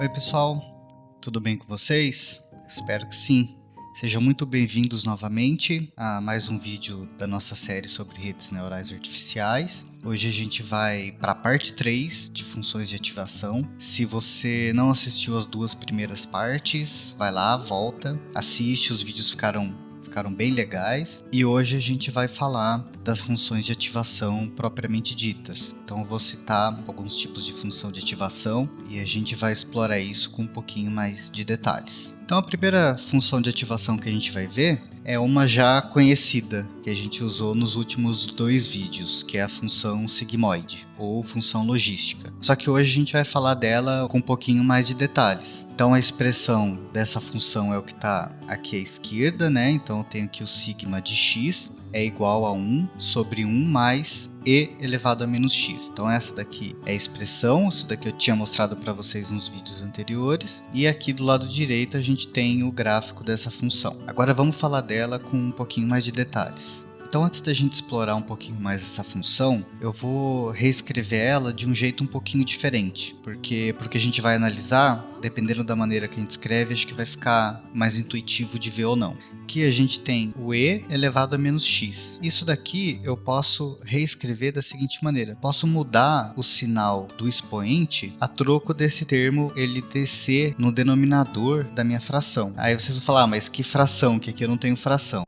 Oi pessoal, tudo bem com vocês? Espero que sim. Sejam muito bem-vindos novamente a mais um vídeo da nossa série sobre redes neurais artificiais. Hoje a gente vai para a parte 3 de funções de ativação. Se você não assistiu as duas primeiras partes, vai lá, volta, assiste, os vídeos ficaram bem legais. E hoje a gente vai falar das funções de ativação propriamente ditas. Então eu vou citar alguns tipos de função de ativação e a gente vai explorar isso com um pouquinho mais de detalhes. Então a primeira função de ativação que a gente vai ver é uma já conhecida, que a gente usou nos últimos 2 vídeos, que é a função sigmoide, ou função logística. Só que hoje a gente vai falar dela com um pouquinho mais de detalhes. Então a expressão dessa função é o que está aqui à esquerda, né? Então eu tenho aqui o sigma de x é igual a 1 sobre 1 mais e elevado a menos x. Então essa daqui é a expressão, isso daqui eu tinha mostrado para vocês nos vídeos anteriores. E aqui do lado direito a gente tem o gráfico dessa função. Agora vamos falar dela com um pouquinho mais de detalhes. Então, antes da gente explorar um pouquinho mais essa função, eu vou reescrever ela de um jeito um pouquinho diferente, porque a gente vai analisar, dependendo da maneira que a gente escreve, acho que vai ficar mais intuitivo de ver ou não. Aqui a gente tem o e elevado a menos x. Isso daqui eu posso reescrever da seguinte maneira: posso mudar o sinal do expoente a troco desse termo ele descer no denominador da minha fração. Aí vocês vão falar, mas que fração? Que aqui eu não tenho fração.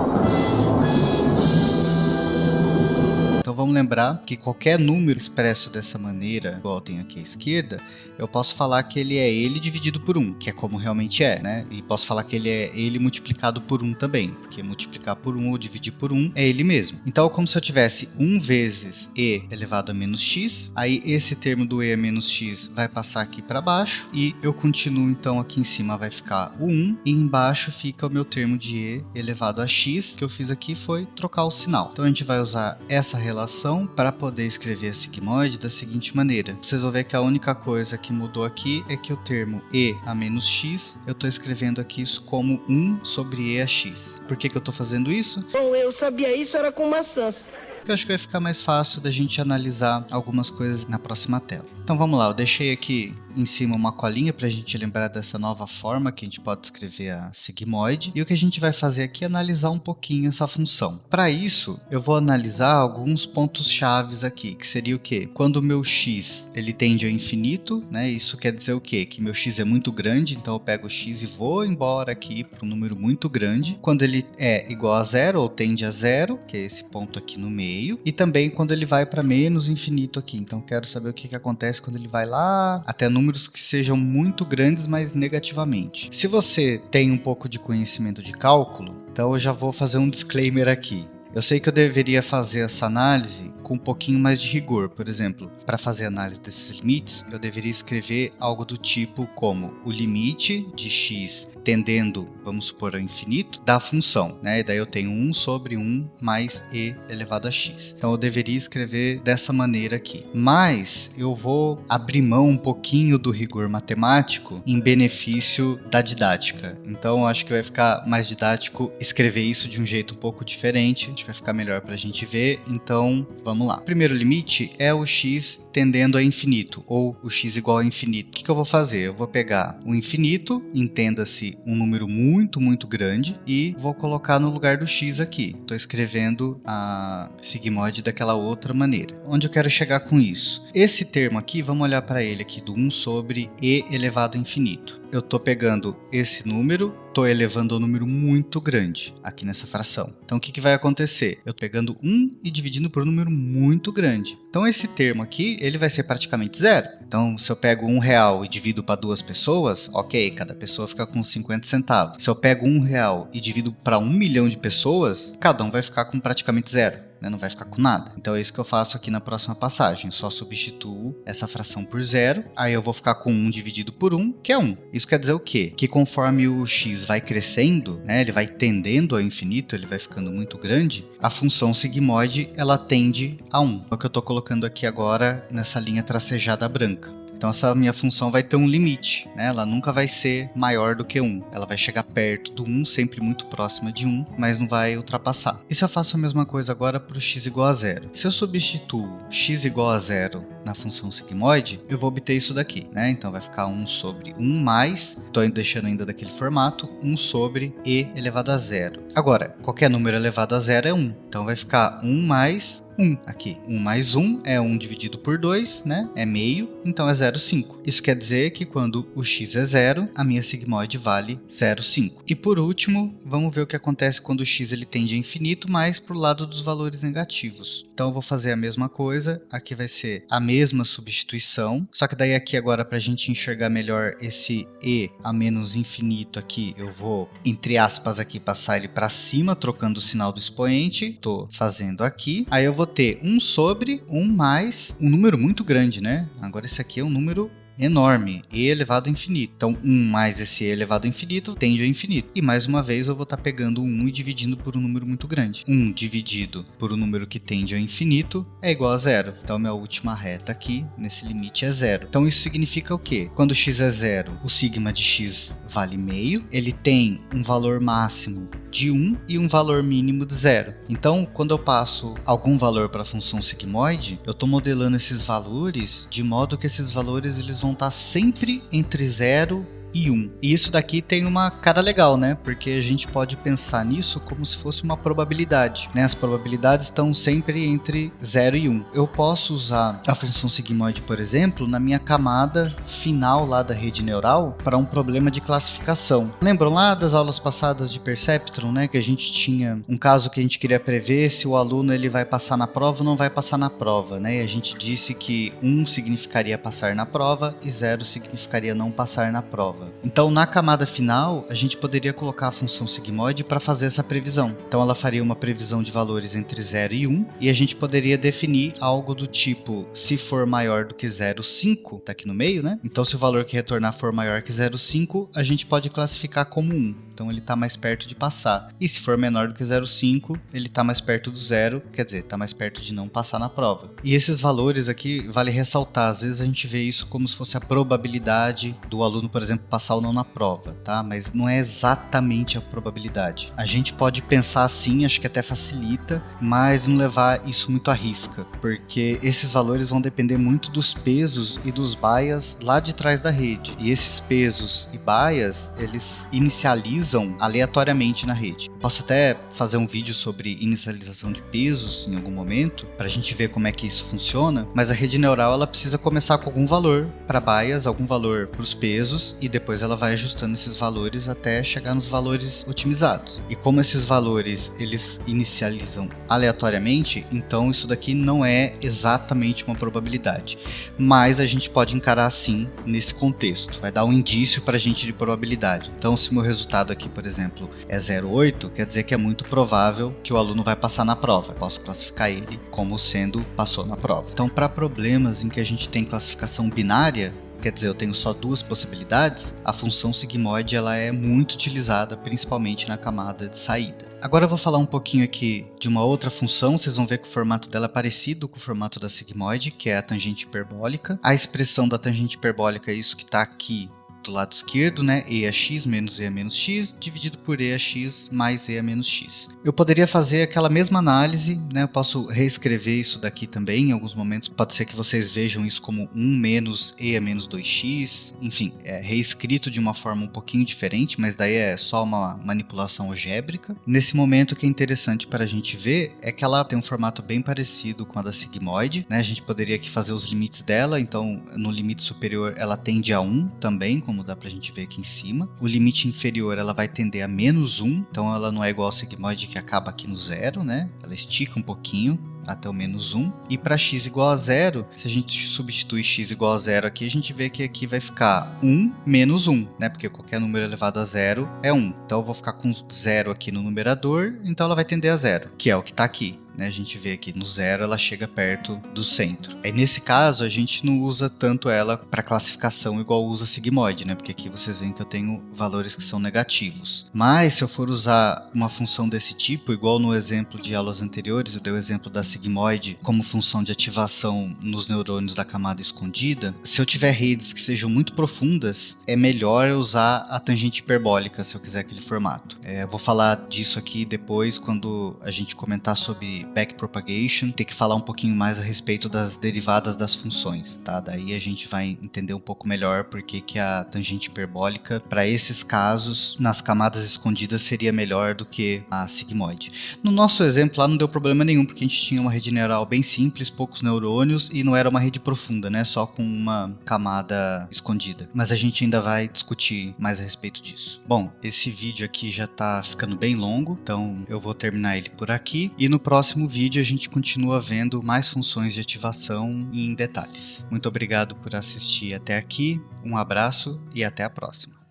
Então vamos lembrar que qualquer número expresso dessa maneira, igual eu tenho aqui à esquerda, eu posso falar que ele é ele dividido por 1, que é como realmente é, né? E posso falar que ele é ele multiplicado por 1 também, porque multiplicar por 1 ou dividir por 1 é ele mesmo. Então é como se eu tivesse 1 vezes e elevado a menos x, aí esse termo do e a menos x vai passar aqui para baixo, e eu continuo então aqui em cima vai ficar o 1, e embaixo fica o meu termo de e elevado a x, que eu fiz aqui foi trocar o sinal. Então a gente vai usar essa relação para poder escrever a sigmoide da seguinte maneira. Vocês vão ver que a única coisa que mudou aqui é que o termo e a menos x, eu estou escrevendo aqui isso como 1 sobre e a x. Por que eu estou fazendo isso? Bom, eu sabia isso, era com maçãs. Eu acho que vai ficar mais fácil da gente analisar algumas coisas na próxima tela. Então vamos lá, eu deixei aqui em cima uma colinha para a gente lembrar dessa nova forma que a gente pode escrever a sigmoide. E o que a gente vai fazer aqui é analisar um pouquinho essa função. Para isso, eu vou analisar alguns pontos chaves aqui, que seria o quê? Quando o meu x ele tende ao infinito, né? Isso quer dizer o quê? Que meu x é muito grande, então eu pego o x e vou embora aqui para um número muito grande. Quando ele é igual a zero ou tende a zero, que é esse ponto aqui no meio. E também quando ele vai para menos infinito aqui. Então eu quero saber o que acontece quando ele vai lá até números que sejam muito grandes, mas negativamente. Se você tem um pouco de conhecimento de cálculo, então eu já vou fazer um disclaimer aqui. Eu sei que eu deveria fazer essa análise com um pouquinho mais de rigor. Por exemplo, para fazer a análise desses limites, eu deveria escrever algo do tipo como o limite de x tendendo, vamos supor, ao infinito, da função, né? E daí eu tenho 1 sobre 1 mais e elevado a x. Então eu deveria escrever dessa maneira aqui. Mas eu vou abrir mão um pouquinho do rigor matemático em benefício da didática. Então eu acho que vai ficar mais didático escrever isso de um jeito um pouco diferente. Acho que vai ficar melhor para a gente ver. Então vamos lá. O primeiro limite é o x tendendo a infinito, ou o x igual a infinito. O que eu vou fazer? Eu vou pegar o infinito, entenda-se um número muito, muito grande, e vou colocar no lugar do x aqui. Estou escrevendo a sigmoide daquela outra maneira. Onde eu quero chegar com isso? Esse termo aqui, vamos olhar para ele aqui, do 1 sobre e elevado a infinito. Eu estou pegando esse número, estou elevando a um número muito grande aqui nessa fração. Então o que vai acontecer? Eu estou pegando 1 e dividindo por um número muito grande. Então esse termo aqui, ele vai ser praticamente zero. Então se eu pego R$1 e divido para 2 pessoas, ok, cada pessoa fica com 50 centavos. Se eu pego R$1 e divido para 1 milhão de pessoas, cada um vai ficar com praticamente zero. Não vai ficar com nada. Então é isso que eu faço aqui na próxima passagem. Só substituo essa fração por zero. Aí eu vou ficar com 1 dividido por 1, que é 1. Isso quer dizer o quê? Que conforme o x vai crescendo, né, ele vai tendendo ao infinito, ele vai ficando muito grande, a função sigmoide ela tende a 1. É o que eu estou colocando aqui agora nessa linha tracejada branca. Então essa minha função vai ter um limite, né? Ela nunca vai ser maior do que 1. Ela vai chegar perto do 1, sempre muito próxima de 1, mas não vai ultrapassar. E se eu faço a mesma coisa agora para o x igual a zero? Se eu substituo x igual a zero na função sigmoide, eu vou obter isso daqui, né? Então vai ficar 1 sobre 1 mais, estou deixando ainda daquele formato, 1 sobre e elevado a zero. Agora, qualquer número elevado a zero é 1, então vai ficar 1 mais 1 aqui. 1 mais 1 é 1 dividido por 2, né? É meio, então é 0,5. Isso quer dizer que quando o x é 0, a minha sigmoide vale 0,5. E por último, vamos ver o que acontece quando o x ele tende a infinito, mas para o lado dos valores negativos. Então eu vou fazer a mesma coisa, aqui vai ser a mesma substituição, só que daí aqui agora para a gente enxergar melhor esse e a menos infinito aqui, eu vou, entre aspas aqui, passar ele para cima, trocando o sinal do expoente. Estou fazendo aqui. Aí eu vou ter 1 sobre 1 mais um número muito grande, né? Agora esse aqui é um número enorme, e elevado a infinito. Então, 1 mais esse e elevado a infinito tende ao infinito. E mais uma vez eu vou estar pegando o 1 e dividindo por um número muito grande. 1 dividido por um número que tende ao infinito é igual a zero. Então, minha última reta aqui, nesse limite, é zero. Então, isso significa o quê? Quando x é zero, o sigma de x vale meio. Ele tem um valor máximo de 1 e um valor mínimo de 0. Então, quando eu passo algum valor para a função sigmoide, eu estou modelando esses valores de modo que esses valores eles vão estar sempre entre 0 e 1. E isso daqui tem uma cara legal, né? Porque a gente pode pensar nisso como se fosse uma probabilidade, né? As probabilidades estão sempre entre 0 e 1. Eu posso usar a função sigmoide, por exemplo, na minha camada final lá da rede neural para um problema de classificação. Lembram lá das aulas passadas de Perceptron, né? Que a gente tinha um caso que a gente queria prever se o aluno ele vai passar na prova ou não vai passar na prova, né? E a gente disse que 1 significaria passar na prova e 0 significaria não passar na prova. Então, na camada final, a gente poderia colocar a função sigmoide para fazer essa previsão. Então, ela faria uma previsão de valores entre 0 e 1, e a gente poderia definir algo do tipo, se for maior do que 0,5, tá aqui no meio, né? Então, se o valor que retornar for maior que 0,5, a gente pode classificar como 1. Então, ele está mais perto de passar. E se for menor do que 0,5, ele está mais perto do zero, quer dizer, está mais perto de não passar na prova. E esses valores aqui, vale ressaltar, às vezes a gente vê isso como se fosse a probabilidade do aluno, por exemplo, passar ou não na prova, tá? Mas não é exatamente a probabilidade. A gente pode pensar assim, acho que até facilita, mas não levar isso muito à risca, porque esses valores vão depender muito dos pesos e dos bias lá de trás da rede. E esses pesos e bias, eles inicializam aleatoriamente na rede. Posso até fazer um vídeo sobre inicialização de pesos em algum momento, para a gente ver como é que isso funciona, mas a rede neural ela precisa começar com algum valor para bias, algum valor para os pesos, e depois ela vai ajustando esses valores até chegar nos valores otimizados. E como esses valores eles inicializam aleatoriamente, então isso daqui não é exatamente uma probabilidade, mas a gente pode encarar assim nesse contexto, vai dar um indício para a gente de probabilidade. Então, se o meu resultado aqui, por exemplo, é 0,8, quer dizer que é muito provável que o aluno vai passar na prova. Eu posso classificar ele como sendo passou na prova. Então, para problemas em que a gente tem classificação binária, quer dizer, eu tenho só duas possibilidades, a função sigmoide ela é muito utilizada, principalmente na camada de saída. Agora eu vou falar um pouquinho aqui de uma outra função, vocês vão ver que o formato dela é parecido com o formato da sigmoide, que é a tangente hiperbólica. A expressão da tangente hiperbólica é isso que está aqui do lado esquerdo, né? E a x menos e a menos x, dividido por e a x mais e a menos x. Eu poderia fazer aquela mesma análise, né? Eu posso reescrever isso daqui também, em alguns momentos pode ser que vocês vejam isso como 1 menos e a menos 2x, enfim, é reescrito de uma forma um pouquinho diferente, mas daí é só uma manipulação algébrica. Nesse momento, o que é interessante para a gente ver é que ela tem um formato bem parecido com a da sigmoide, né? A gente poderia aqui fazer os limites dela, então no limite superior ela tende a 1 também, como dá pra gente ver aqui em cima. O limite inferior ela vai tender a menos 1, então ela não é igual ao sigmoide que acaba aqui no zero, né? Ela estica um pouquinho até o menos 1. E para x igual a zero, se a gente substitui x igual a zero aqui, a gente vê que aqui vai ficar 1 menos 1, né? Porque qualquer número elevado a zero é 1. Então eu vou ficar com zero aqui no numerador, então ela vai tender a zero, que é o que está aqui. A gente vê aqui no zero ela chega perto do centro. Aí nesse caso a gente não usa tanto ela para classificação igual usa a sigmoide, né? Porque aqui vocês veem que eu tenho valores que são negativos. Mas se eu for usar uma função desse tipo, igual no exemplo de aulas anteriores, eu dei o exemplo da sigmoide sigmoide como função de ativação nos neurônios da camada escondida, se eu tiver redes que sejam muito profundas, é melhor eu usar a tangente hiperbólica se eu quiser aquele formato. Eu vou falar disso aqui depois quando a gente comentar sobre backpropagation, ter que falar um pouquinho mais a respeito das derivadas das funções, tá? Daí a gente vai entender um pouco melhor por que a tangente hiperbólica, para esses casos, nas camadas escondidas, seria melhor do que a sigmoide. No nosso exemplo lá não deu problema nenhum, porque a gente tinha uma rede neural bem simples, poucos neurônios, e não era uma rede profunda, né? Só com uma camada escondida. Mas a gente ainda vai discutir mais a respeito disso. Bom, esse vídeo aqui já tá ficando bem longo, então eu vou terminar ele por aqui, e no próximo vídeo a gente continua vendo mais funções de ativação em detalhes. Muito obrigado por assistir até aqui, um abraço e até a próxima.